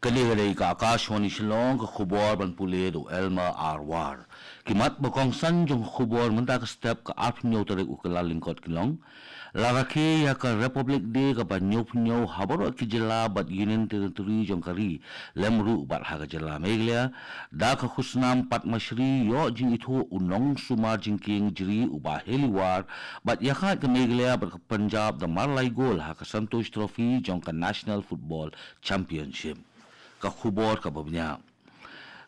Kali-kali ka Akashwani Shillong ka khubor ban puledo Elma Arwar. Kimat bakong san jong khubor menta ka step ka apnyo tarik ukala lingkot kilong. Larake ya ka Republic Day ka banyo punyo habaro ki jila bat Union Territory jong kari lemru bat haga jila meglia da ka khusnam pat mashri yo jing itu unong sumar jingking jiri ubah heliwar bat yakat ka meglia bat ka Punjab da marlai gol ha ka Santosh Trophy jong ka National Football Championship. Ka khubor ka babnya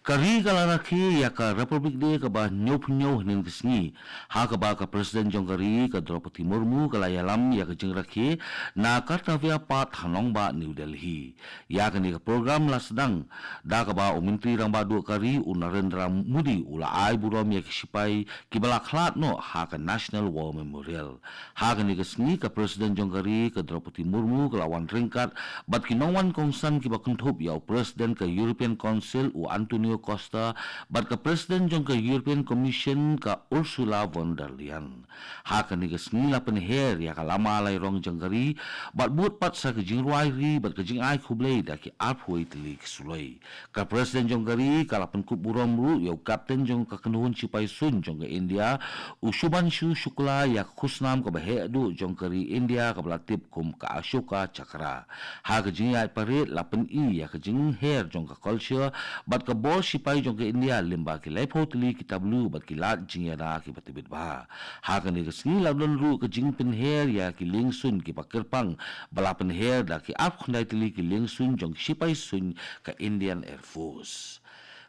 kari kalaraki ya ka Republic Day ka ba nyop nin kisni ha ka ba ka President jong kari ka Draupadi Murmu ka layalam ya ka jingraki na kartavya pat hanong ba New Delhi ya ka ni ka program la sedang da ka ba umintri rang ba du kari Narendra Modi ula ai burom ya kisipai ki balaklat no ha ka National War Memorial ha ka ni kisni ka President jong kari ka Draupadi Murmu ka lawan ringkat bat kinongwan kongsan ki ba kuntup ya President ka European Council u Antonio Costa bat ka President jong ka European Commission ka Ursula von der Leyen ha ka ni kasnila penher ya ka lama lai rong jong kari bat but pat sa ka jingruai ri bat ka jing ai khublei da ki aphuai tili suloi ka President jong kari ka lapan kup burom ru ya Captain jong ka kenuhun sipai sun jong ka India u Shubhanshu Shukla ya khusnam ka bahe du jong kari India ka belatip kum ka Ashoka Chakra ha ka jing ai parit lapan i ya ka jing her jong ka culture bat ka bos sipai jong ke India limba ki lepo tili ki tablu bat ki lat jing ya da ki batibit ba ha ka ni ka singi ladon ru ka jing pen her ya ki ling sun ki pakirpang balapan her da ki ap khundai tili ki ling sun jong sipai sun ka Indian Air Force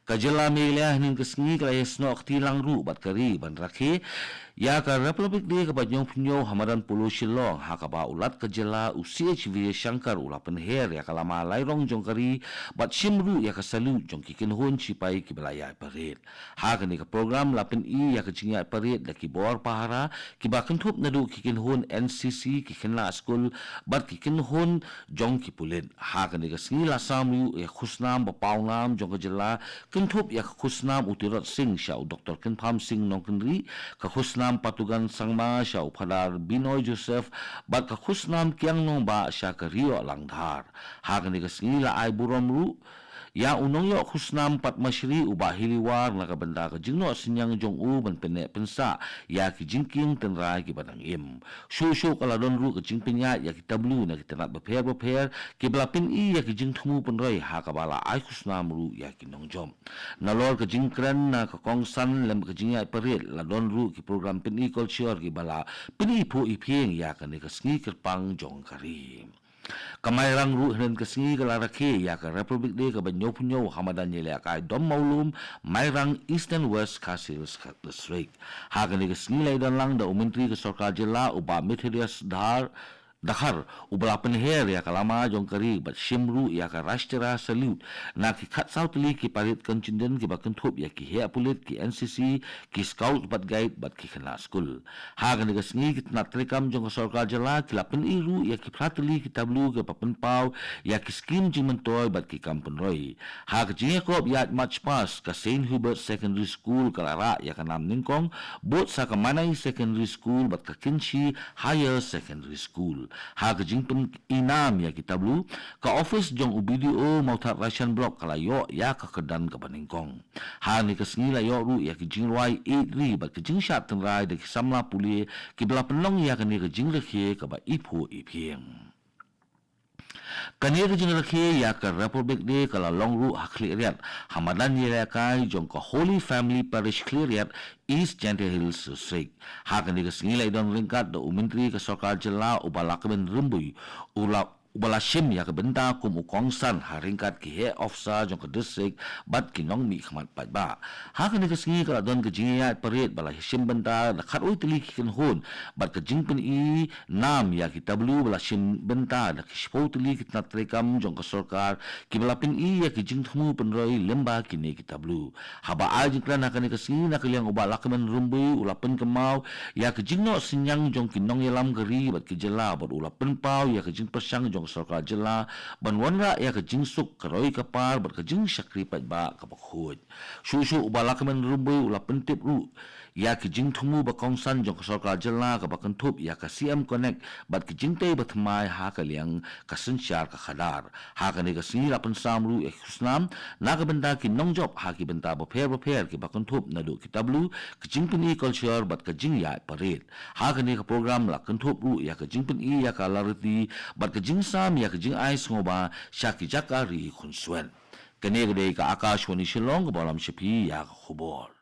kajela melia nin kesengi kala yesno aktilang ru bat kari ban rakhe ya ka Republic Day ka banyong punyo hamadan pulu Shillong ha ka ba ulat kajela UCHV Shankar ulapan her ya kala malai rong jong kari bat shimru ya ka salu jong kikinhon sipai ki balaya parit ha ka ni ka program lapen i ya ka jinga parit da ki bor pahara ki ba kentup nadu kikinhon NCC kikinla school bat kikinhon jong ki pulen ha ka ni ka singi la samu ya khusnam ba paunam jong kajela kentup ya khusnam utirat sing sya Dr. Kenpham Singh Nongkenri ka khusnam patugan sangma sya Phadar Binoy Joseph bat ka khusnam kiang nong ba sya ka Rio Langdhar ha ka ni ka singila ai burom ru ya unong yo khusnam pat mashri ubah hiliwar na ka benda ka jingno sinyang jong u ban pene pensa ya ki jingking tenrai ki badang im shu kala don ru ka jingpenya ya ki tablu na ki tenat beper ki blapin i ya ki jingthmu penroi ha ka bala ai khusnam ru ya ki nongjom na lor ka jingkran na ka kongsan lem ka jingya parit la don ru ki program pin i culture ki bala pin i phu i phieng ya ka ni ka sngi kirpang jong kari kamay rang ru hnen kesingi kala rakhe ya ka Republic Day ka banyo punyo hamadan yele ka dom maulum may rang East and West Castles District ha ka ni kesingi lai dan lang da umintri ka sarkar jila uba Mithridas Dakhar ubalapan her ya kalama jong kari bat shimru ya ka Rashtra Salute na ki khat south li ki parit contingent ki bakan thup ya ki he pulit ki NCC ki scout bat guide bat ki khana school ha ga ni gasni ki na trikam jong sarkar jala ki lapan iru ya ki pratli ki tablu ke papan pau ya ki scheme jing mentoy bat ki kampun roi ha ga jing ko ya much pass ka Saint Hubert Secondary School kalara ya ka nam ningkong bot sa ka Manai Secondary School bat ka Kinchi Higher Secondary School ha ka jingpun inam ya kitablu ka office jong UBDO mautat Russian block kalayo ya ka kedan ka paningkong ha ni ka singila yo ru ya ki jingwai 8 ri bat ka jingshat tenrai de ki samla puli ki bela penong ya ka ni ka jingrekhe ka ba ipu ipieng kanir jing rakhe ya ka Republic Day kala longru hakli riat hamadan yele kai jong ka Holy Family Parish Cleariat East Gentle Hills District ha ka ni ka singilai don ringkat do umintri ka sarkar jela ubalakben rumbui ubala shim ya ka benda kum ukongsan haringkat ki he ofsa jong ka district bat ki nong mi khmat pat ba ha ka ni ka singi ka don ka jingia parit bala shim benda da khat oi tili ki ken hon bat ka jingpen i nam ya ki tablu bala shim benda da ki shpo tili ki na trekam jong ka sarkar ki bala pin i ya ki jing thmu penroi lemba ki ni ki tablu ha ba a jingklan ha ka ni ka singi na kaliang ubala kemen rumbui ulapen kemau ya ki jingno sinyang jong ki nong yelam gari bat ki jela bat ulapen pau ya ki jing persang jong sarkar jela banwanra ya ka jingsuk karoi kapar ber ka jing sakri pat ba ka bakhud shu ubala kemen rumbui ula pentip ru ya ki jing thumu ba kongsan jong sarkar jala ka bakan thup ya ka CM Connect bat ki jing te batmai ha ka liang ka sensyar ka khadar ha ka ne ka singi lapan samru e khusnam na ka benda ki nongjob ha ki benda ba pher ki bakan thup na du ki tablu ki jing pini culture bat ka jing ya parit ha ka ne ka program la kan thup ru ya ka jing pini ya ka larti bat ka jing sam ya ka jing ais ngoba shaki jakari khunsuan kene gede ka Akashwani Shillong balam shapi ya khubor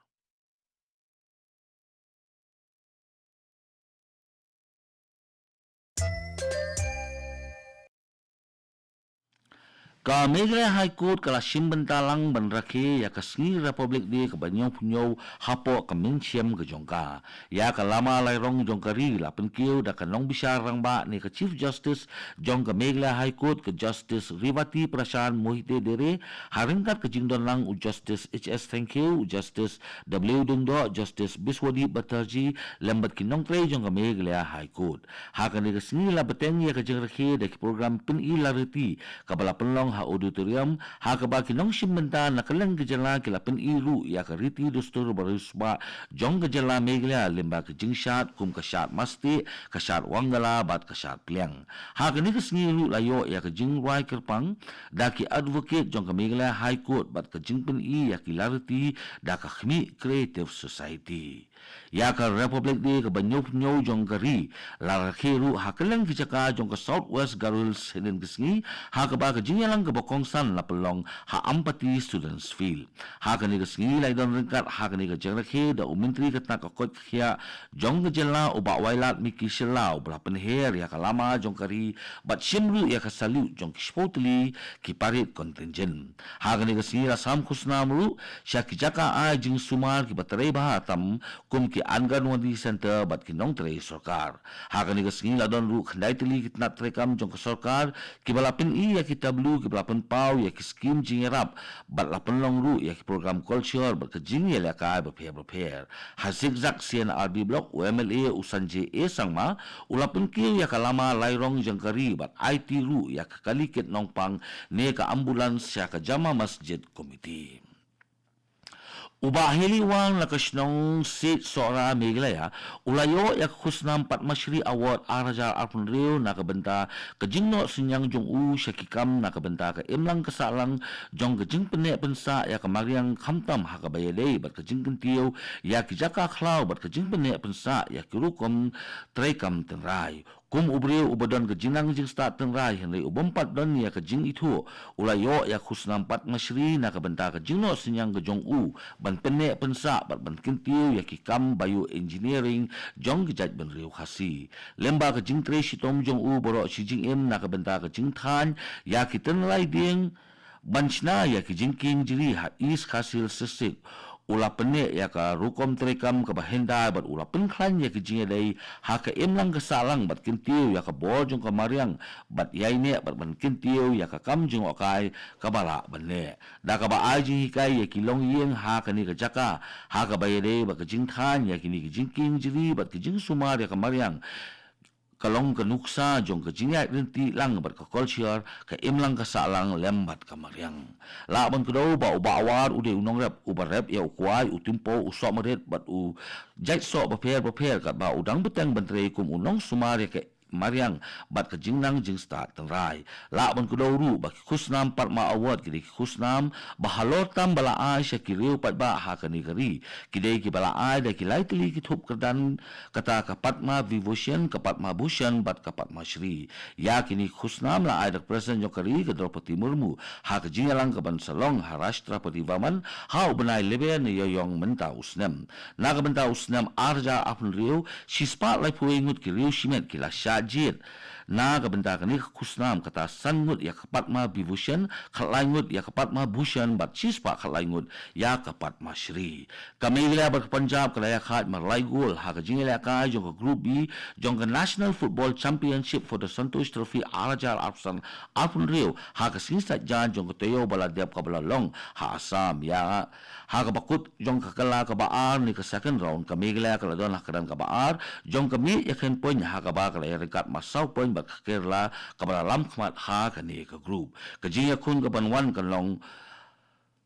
ka Meghalaya High Court kala simbentalang banrake ya ka sngi Republic di ka banyong punyo hapo ka minsiam ka jongka ya ka lama lairong jongkari lapan kiyo da ka nong bisarang ba ni ka Chief Justice jong ka Meghalaya High Court ka Justice Rivati Prashan Mohite Dere haringkat ka jingdon lang u Justice HS Thank you Justice W Dungdo Justice Biswadi Batarji lambat kinong tre jong ka Meghalaya High Court ha ka ni ka sngi la bateng ya ka jingrake da ki program pin ilariti ka balapan long ha auditorium ha ka ba kinong simbenta nakalang gejala kilapan iru ya ka riti dustur barusba jong gejala Meghalaya limba ka jingshat kum ka shat masti ka shat wangala bat ka shat pliang ha ka ni ka sngiru layo ya ka jingwai kerpang da ki advocate jong ka Meghalaya High Court bat ka jingpen ya ki lariti da ka khmi Creative Society ya ka Republic di ka banyop nyo jong kari lara khiru ha ka lang kijaka jong ka Southwest Girls hidden kisngi ha ka ba ka jingyalang ka bokongsan na pelong ha ampati students feel ha ka ni ka sngi lai don ringkat ha ka ni ka jengrakhe da umintri ka ta ka kot khia jong ka jela uba wailat miki shelau bla penher ya ka lama jong kari bat shimru ya ka salu jong kishpotli ki parit contingent ha ka ni ka sngi la sam khusnamru sya ki jaka a jing sumar ki batare bahatam kum ki Anganwadi Center bat kinong tre sarkar ha ka ni ka sngi la don ru khandai tili kitna trekam jong ka sarkar ki balapin ya ki tablu ki balapan pau ya ki skim jingerap bat lapan long ru ya ki program culture bat ka jing ya ka ba pher ha zigzag CNRB block UMLA usanje e sangma ulapin ki ya ka lama lairong jangkari bat IT ru ya ka kalikit nongpang ne ka ambulans ya ka jama masjid committee ubahili wang nakasnong sit sora Meghalaya ulayo yak khusnam Padmashri Award Arajar Arpun Rio nakabenta kajingno sinyang jong u syakikam nakabenta ka imlang kasalang jong kajing pene pensa yak kamariang khamtam hakabayade bat kajing kentiyo yak jaka khlau bat kajing pene pensa yak rukom trekam tenrai kum ubreu ubadon ke jinang jing start tengrai henry ubompat don ya ke jing itu ulayo ya khusnam Padmashri na ke benta ke jingno sinyang ke jong u ban penne pensa bat ban kintiu ya ki kam bayu engineering jong ke jaj ban riu khasi lemba ke jing tre sitom jong u boro si jing em na ke benta ke jing than ya ki tenlai ding banchna ya ki jing king jiri ha is khasil sesik ula pene ya ka rukom trekam ka bahenda bat ula penklan ya ki jinga dai ha ka emlang ka salang bat kintiu ya ka bojong ka mariang bat yaine bat ban kintiu ya ka kam jing okai ka bala banne da ka ba aji hikai ya ki long yeng ha ka ni ka jaka ha ka bayade ba ka jing than ya ki ni ki jing king jiri bat ki jing sumar ya ka mariang kalong ka nuksa jong ka jingat rinti lang bat ka culture ka imlang ka salang lembat ka mariang laban ko daw ba awar ude unong rep ubar rep ya ukwai utimpo usok meret bat u jait so ba per ka ba udang beteng bantre kum unong sumari ka mariang bat ka jingnang jing start tengrai laban ko daw ru ba khusnam Padma Award kidi khusnam bahalotam bala ai sya kiriu pat ba ha ka ni kari kidai ki bala ai da ki lai tili ki thup kerdan kata ka Padma Vibhushan ka Padma Bhushan bat ka Padma Shri ya kini khusnam la ai da present jo kari ka Draupadi Murmu ha ka jingalang ka ban salong ha Rashtrapati Vaman ha ubenai lebe ni yoyong menta usnam na ka menta usnam arja apun riu si spotlight puingut ki riu shimet ki la jit na ka benda ka ni khusnam kata sangut ya ka Padma Vibhushan khalangut ya ka Padma Bhushan bat chispa khalangut ya ka Padma Shri kami gila ber Punjab kalaya khat marlai gol ha ka jingila ka jong ka group B jong ka National Football Championship for the Santosh Trophy Arajar Arpsan Arpun Rio ha ka sinsat jan jong ka Toyo bala dep ka bala long ha Assam ya ha ka bakut jong ka kala ka baar ni ka second round kami gila ka ladon ha kadan ka baar jong kami ya ken poin ha ka ba kalaya kat masau poin bak Kerala kabala lam khmat ha ka ni ka group ka jiya kun ka banwan kan long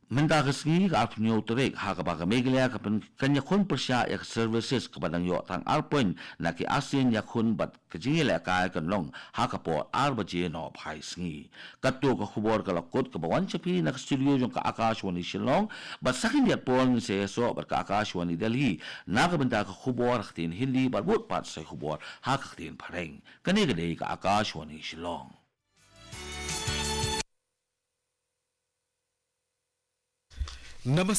Mentakas ni Arpnyo Terek hakabaga megalya kapan kanya kon persya yak services kepadang yo tang arpoin na ki asin yakun bat kejingila kaya kanlong hakapo arbaje no bhai sngi katto ka khubor ka lakot ka bawan chapi na studio jong ka Akashwani Shillong bat sakin dia pon se so bat ka Akashwani Delhi na ka benta ka khubor khtin Hindi bat bot pat sai khubor haktin phareng kane gade ka Akashwani Shillong. नमस्कार।